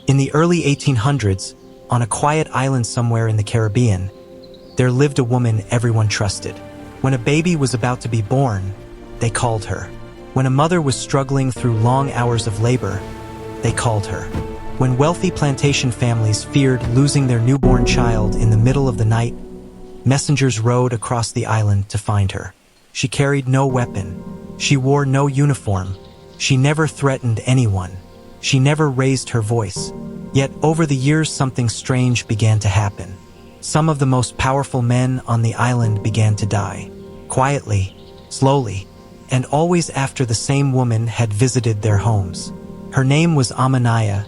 In the early 1800s, on a quiet island somewhere in the Caribbean, there lived a woman everyone trusted. When a baby was about to be born, they called her. When a mother was struggling through long hours of labor, they called her. When wealthy plantation families feared losing their newborn child in the middle of the night, messengers rode across the island to find her. She carried no weapon. She wore no uniform. She never threatened anyone. She never raised her voice. Yet over the years something strange began to happen. Some of the most powerful men on the island began to die. Quietly, slowly, and always after the same woman had visited their homes. Her name was Ama Naya,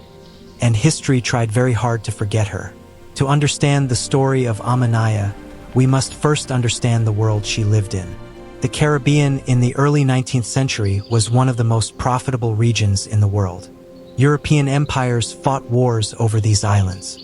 and history tried very hard to forget her. To understand the story of Ama Naya, we must first understand the world she lived in. The Caribbean in the early 19th century was one of the most profitable regions in the world. European empires fought wars over these islands.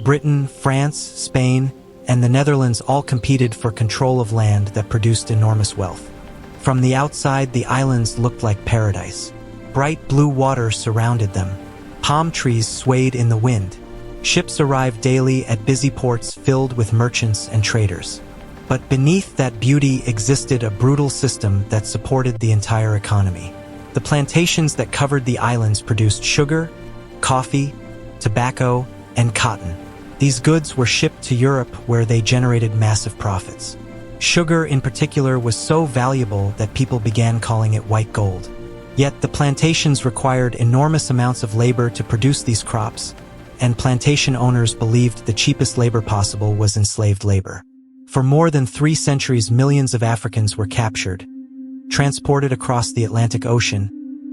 Britain, France, Spain, and the Netherlands all competed for control of land that produced enormous wealth. From the outside, the islands looked like paradise. Bright blue water surrounded them. Palm trees swayed in the wind. Ships arrived daily at busy ports filled with merchants and traders. But beneath that beauty existed a brutal system that supported the entire economy. The plantations that covered the islands produced sugar, coffee, tobacco, and cotton. These goods were shipped to Europe where they generated massive profits. Sugar in particular was so valuable that people began calling it white gold. Yet the plantations required enormous amounts of labor to produce these crops, and plantation owners believed the cheapest labor possible was enslaved labor. For more than 3 centuries, millions of Africans were captured, transported across the Atlantic Ocean,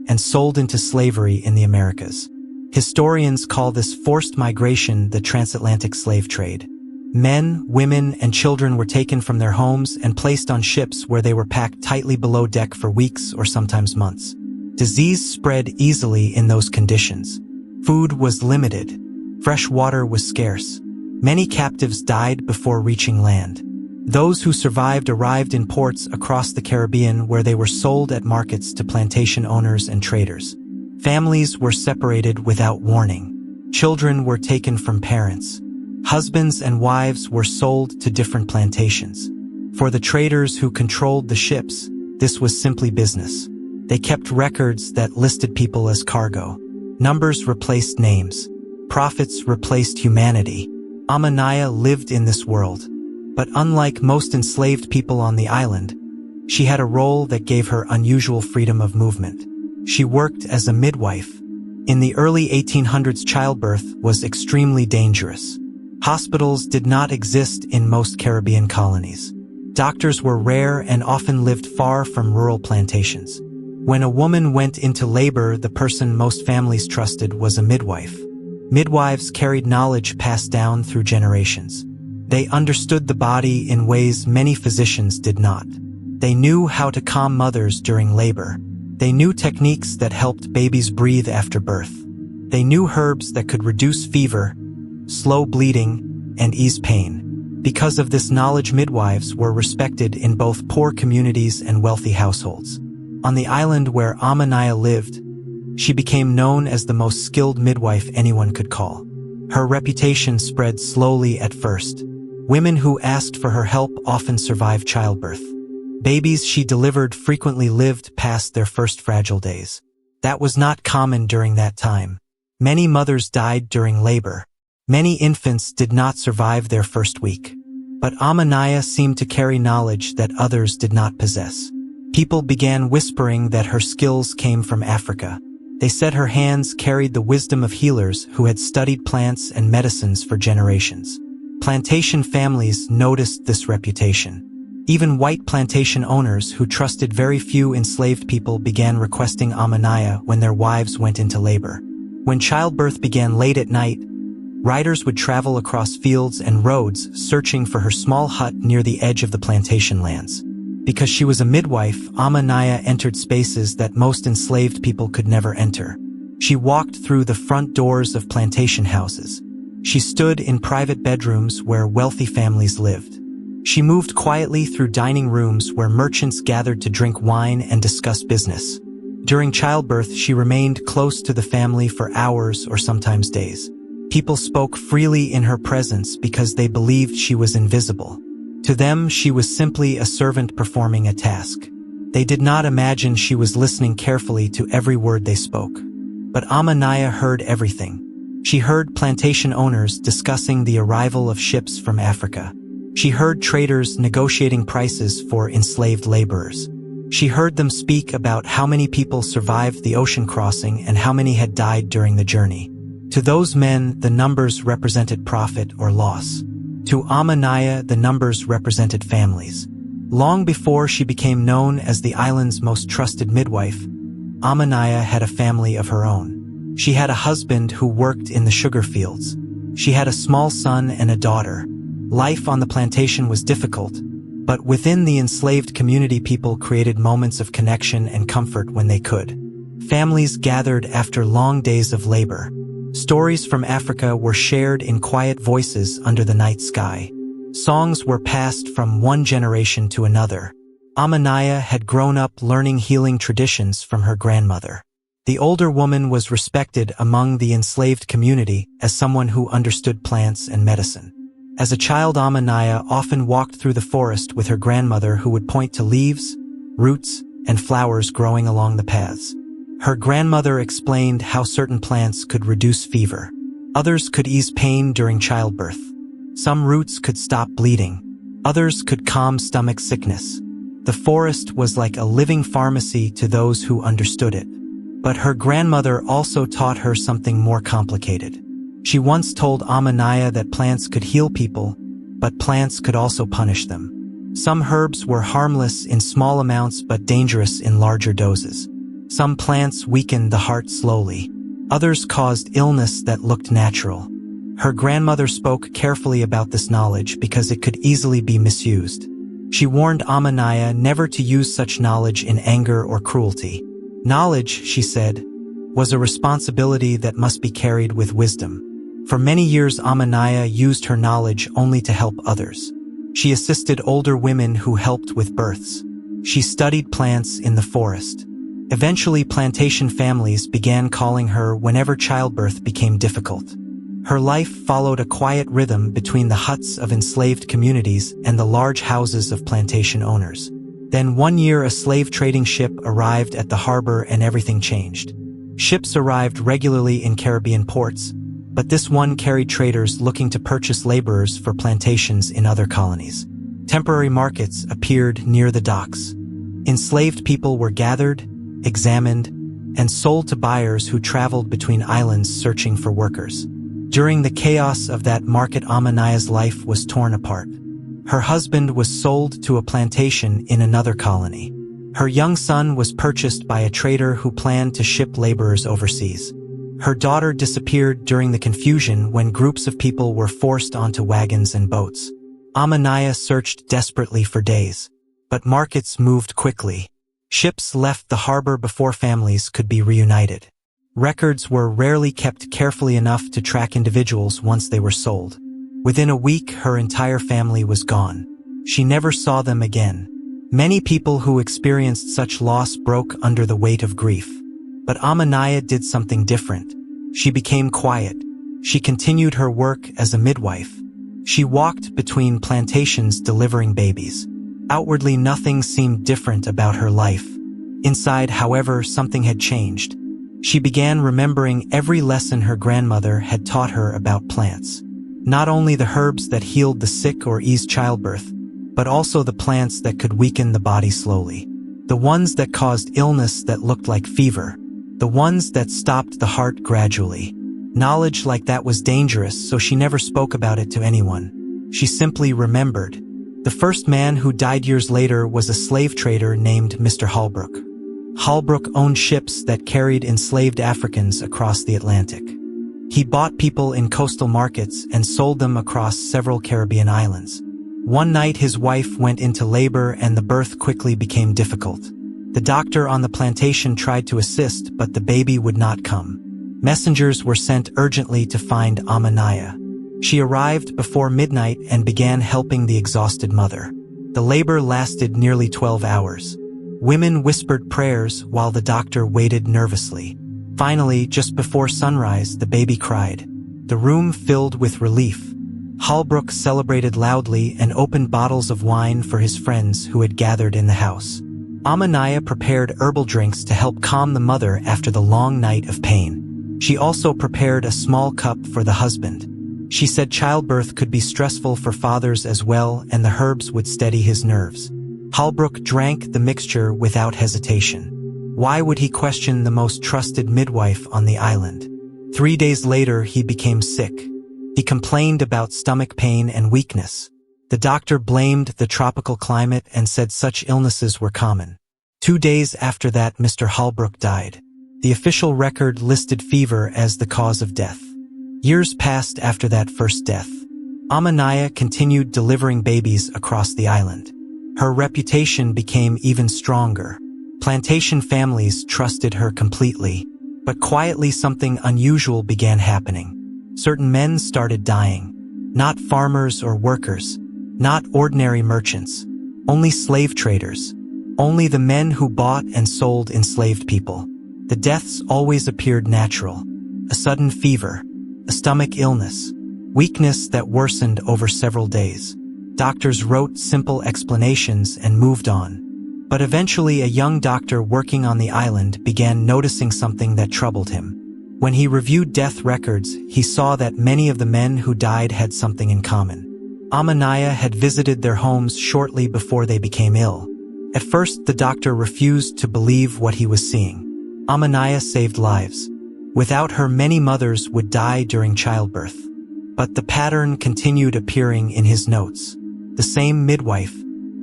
and sold into slavery in the Americas. Historians call this forced migration the transatlantic slave trade. Men, women, and children were taken from their homes and placed on ships where they were packed tightly below deck for weeks or sometimes months. Disease spread easily in those conditions. Food was limited. Fresh water was scarce. Many captives died before reaching land. Those who survived arrived in ports across the Caribbean where they were sold at markets to plantation owners and traders. Families were separated without warning. Children were taken from parents. Husbands and wives were sold to different plantations. For the traders who controlled the ships, this was simply business. They kept records that listed people as cargo. Numbers replaced names. Profits replaced humanity. Ama Naya lived in this world. But unlike most enslaved people on the island, she had a role that gave her unusual freedom of movement. She worked as a midwife. In the early 1800s, childbirth was extremely dangerous. Hospitals did not exist in most Caribbean colonies. Doctors were rare and often lived far from rural plantations. When a woman went into labor, the person most families trusted was a midwife. Midwives carried knowledge passed down through generations. They understood the body in ways many physicians did not. They knew how to calm mothers during labor. They knew techniques that helped babies breathe after birth. They knew herbs that could reduce fever, slow bleeding, and ease pain. Because of this knowledge, midwives were respected in both poor communities and wealthy households. On the island where Ama Naya lived, she became known as the most skilled midwife anyone could call. Her reputation spread slowly at first. Women who asked for her help often survived childbirth. Babies she delivered frequently lived past their first fragile days. That was not common during that time. Many mothers died during labor. Many infants did not survive their first week. But Ama Naya seemed to carry knowledge that others did not possess. People began whispering that her skills came from Africa. They said her hands carried the wisdom of healers who had studied plants and medicines for generations. Plantation families noticed this reputation. Even white plantation owners who trusted very few enslaved people began requesting Ama Naya when their wives went into labor. When childbirth began late at night, riders would travel across fields and roads searching for her small hut near the edge of the plantation lands. Because she was a midwife, Ama Naya entered spaces that most enslaved people could never enter. She walked through the front doors of plantation houses. She stood in private bedrooms where wealthy families lived. She moved quietly through dining rooms where merchants gathered to drink wine and discuss business. During childbirth, she remained close to the family for hours or sometimes days. People spoke freely in her presence because they believed she was invisible. To them, she was simply a servant performing a task. They did not imagine she was listening carefully to every word they spoke. But Ama Naya heard everything. She heard plantation owners discussing the arrival of ships from Africa. She heard traders negotiating prices for enslaved laborers. She heard them speak about how many people survived the ocean crossing and how many had died during the journey. To those men, the numbers represented profit or loss. To Ama Naya, the numbers represented families. Long before she became known as the island's most trusted midwife, Ama Naya had a family of her own. She had a husband who worked in the sugar fields. She had a small son and a daughter. Life on the plantation was difficult, but within the enslaved community, people created moments of connection and comfort when they could. Families gathered after long days of labor. Stories from Africa were shared in quiet voices under the night sky. Songs were passed from one generation to another. Ama Naya had grown up learning healing traditions from her grandmother. The older woman was respected among the enslaved community as someone who understood plants and medicine. As a child, Ama Naya often walked through the forest with her grandmother, who would point to leaves, roots, and flowers growing along the paths. Her grandmother explained how certain plants could reduce fever. Others could ease pain during childbirth. Some roots could stop bleeding. Others could calm stomach sickness. The forest was like a living pharmacy to those who understood it. But her grandmother also taught her something more complicated. She once told Ama Naya that plants could heal people, but plants could also punish them. Some herbs were harmless in small amounts but dangerous in larger doses. Some plants weakened the heart slowly. Others caused illness that looked natural. Her grandmother spoke carefully about this knowledge because it could easily be misused. She warned Ama Naya never to use such knowledge in anger or cruelty. Knowledge, she said, was a responsibility that must be carried with wisdom. For many years, Ama Naya used her knowledge only to help others. She assisted older women who helped with births. She studied plants in the forest. Eventually, plantation families began calling her whenever childbirth became difficult. Her life followed a quiet rhythm between the huts of enslaved communities and the large houses of plantation owners. Then one year, a slave trading ship arrived at the harbor and everything changed. Ships arrived regularly in Caribbean ports, but this one carried traders looking to purchase laborers for plantations in other colonies. Temporary markets appeared near the docks. Enslaved people were gathered, examined, and sold to buyers who traveled between islands searching for workers. During the chaos of that market, Ama Naya's life was torn apart. Her husband was sold to a plantation in another colony. Her young son was purchased by a trader who planned to ship laborers overseas. Her daughter disappeared during the confusion when groups of people were forced onto wagons and boats. Ama Naya searched desperately for days, but markets moved quickly. Ships left the harbor before families could be reunited. Records were rarely kept carefully enough to track individuals once they were sold. Within a week, her entire family was gone. She never saw them again. Many people who experienced such loss broke under the weight of grief. But Ama Naya did something different. She became quiet. She continued her work as a midwife. She walked between plantations delivering babies. Outwardly, nothing seemed different about her life. Inside, however, something had changed. She began remembering every lesson her grandmother had taught her about plants. Not only the herbs that healed the sick or eased childbirth, but also the plants that could weaken the body slowly. The ones that caused illness that looked like fever. The ones that stopped the heart gradually. Knowledge like that was dangerous, so she never spoke about it to anyone. She simply remembered. The first man who died years later was a slave trader named Mr. Holbrook. Holbrook owned ships that carried enslaved Africans across the Atlantic. He bought people in coastal markets and sold them across several Caribbean islands. One night, his wife went into labor and the birth quickly became difficult. The doctor on the plantation tried to assist, but the baby would not come. Messengers were sent urgently to find Ama Naya. She arrived before midnight and began helping the exhausted mother. The labor lasted nearly 12 hours. Women whispered prayers while the doctor waited nervously. Finally, just before sunrise, the baby cried. The room filled with relief. Holbrook celebrated loudly and opened bottles of wine for his friends who had gathered in the house. Ama Naya prepared herbal drinks to help calm the mother after the long night of pain. She also prepared a small cup for the husband. She said childbirth could be stressful for fathers as well, and the herbs would steady his nerves. Holbrook drank the mixture without hesitation. Why would he question the most trusted midwife on the island? 3 days later, he became sick. He complained about stomach pain and weakness. The doctor blamed the tropical climate and said such illnesses were common. 2 days after that, Mr. Holbrook died. The official record listed fever as the cause of death. Years passed after that first death. Ama Naya continued delivering babies across the island. Her reputation became even stronger. Plantation families trusted her completely. But quietly something unusual began happening. Certain men started dying. Not farmers or workers. Not ordinary merchants. Only slave traders. Only the men who bought and sold enslaved people. The deaths always appeared natural. A sudden fever. A stomach illness. Weakness that worsened over several days. Doctors wrote simple explanations and moved on. But eventually a young doctor working on the island began noticing something that troubled him. When he reviewed death records, he saw that many of the men who died had something in common. Ama Naya had visited their homes shortly before they became ill. At first, the doctor refused to believe what he was seeing. Ama Naya saved lives. Without her, many mothers would die during childbirth. But the pattern continued appearing in his notes. The same midwife,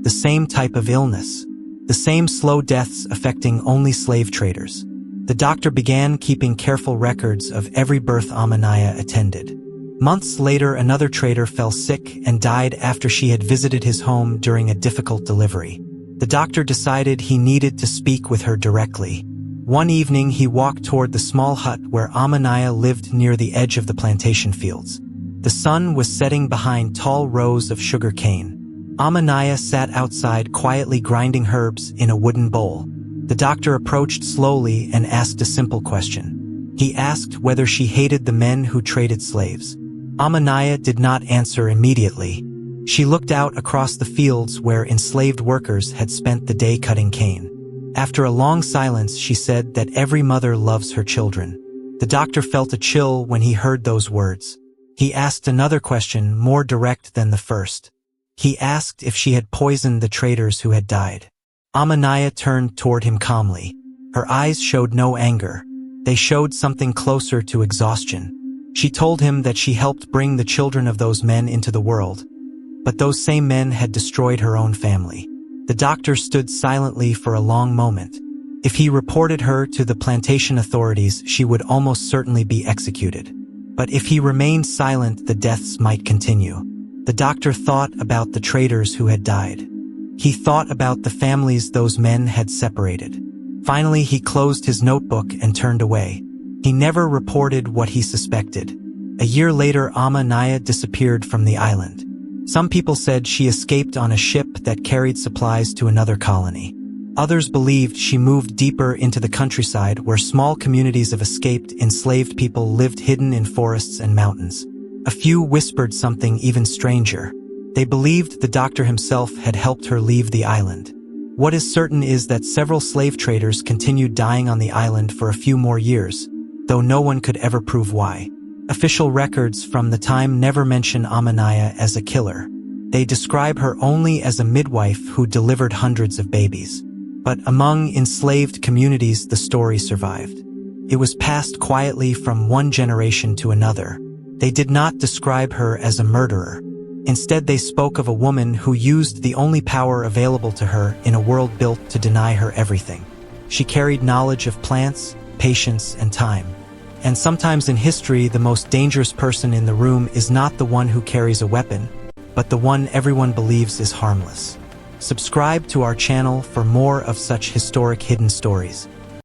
the same type of illness, the same slow deaths affecting only slave traders. The doctor began keeping careful records of every birth Ama Naya attended. Months later, another trader fell sick and died after she had visited his home during a difficult delivery. The doctor decided he needed to speak with her directly. One evening, he walked toward the small hut where Ama Naya lived near the edge of the plantation fields. The sun was setting behind tall rows of sugar cane. Ama Naya sat outside quietly grinding herbs in a wooden bowl. The doctor approached slowly and asked a simple question. He asked whether she hated the men who traded slaves. Ama Naya did not answer immediately. She looked out across the fields where enslaved workers had spent the day cutting cane. After a long silence, she said that every mother loves her children. The doctor felt a chill when he heard those words. He asked another question, more direct than the first. He asked if she had poisoned the traders who had died. Ama Naya turned toward him calmly. Her eyes showed no anger. They showed something closer to exhaustion. She told him that she helped bring the children of those men into the world. But those same men had destroyed her own family. The doctor stood silently for a long moment. If he reported her to the plantation authorities, she would almost certainly be executed. But if he remained silent, the deaths might continue. The doctor thought about the traders who had died. He thought about the families those men had separated. Finally, he closed his notebook and turned away. He never reported what he suspected. A year later, Ama Naya disappeared from the island. Some people said she escaped on a ship that carried supplies to another colony. Others believed she moved deeper into the countryside where small communities of escaped enslaved people lived hidden in forests and mountains. A few whispered something even stranger. They believed the doctor himself had helped her leave the island. What is certain is that several slave traders continued dying on the island for a few more years, though no one could ever prove why. Official records from the time never mention Ama Naya as a killer. They describe her only as a midwife who delivered hundreds of babies. But among enslaved communities, the story survived. It was passed quietly from one generation to another. They did not describe her as a murderer. Instead, they spoke of a woman who used the only power available to her in a world built to deny her everything. She carried knowledge of plants, patience, and time. And sometimes in history, the most dangerous person in the room is not the one who carries a weapon, but the one everyone believes is harmless. Subscribe to our channel for more of such historic hidden stories.